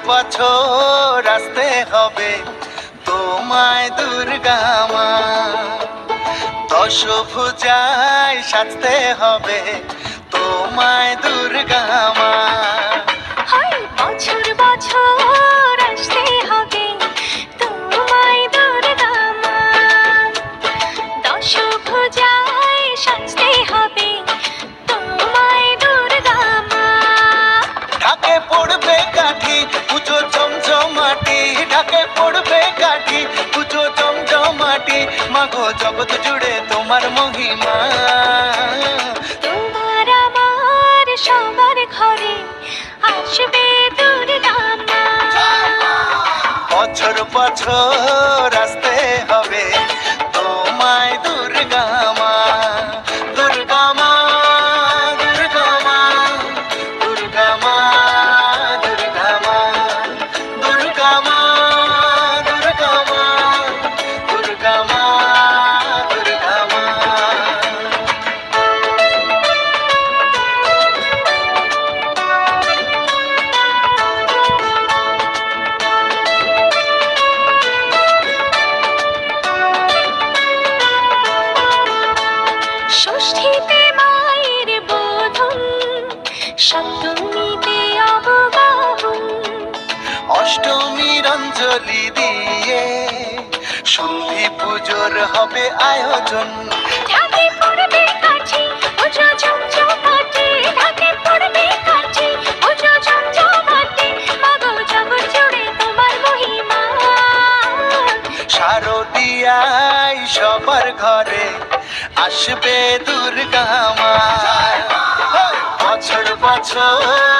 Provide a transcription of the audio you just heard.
বছর আসতে হবে তোমায় দুর্গা মা, দশভুজায় সাজতে হবে তোমায় দুর্গা মা। বছর বছর আসতে হবে তোমায় দুর্গা মা, দশভুজায় সাজতে হবে তোমায় দুর্গা মা। ঢাকে পড়বে কাঠি পুজো জমজমাটি, ঢাকে পড়বে কাঠি পুজো জমজমাটি, মাগো জগৎ জুড়ে তোমার মহিমা। তোমার আমার সবার ঘরে আসবে দুর্গা মা, বছর বছর আসতে হবে তোমায় দুর্গা মা, দুর্গা মা, দুর্গা মা, দুর্গা মা, দুর্গা মা, দুর্গা মা, দুর্গা মা, দুর্গা মা, দুর্গা মা। ষষ্ঠীতে মায়ের বোধন, সপ্তমীতে অবগাহন, অষ্টমীর অঞ্জলি দিয়ে সন্ধি পুজোর হবে আয়োজন। ঢাকে পড়বে কাঠি পুজো জমজমাটি, ঢাকে পড়বে কাঠি পুজো জমজমাটি, মাগো জগৎ জুড়ে তোমার মহিমা। শারদিয়ায় সবার ঘরে আসবে দুর্গা মা, বছর বছর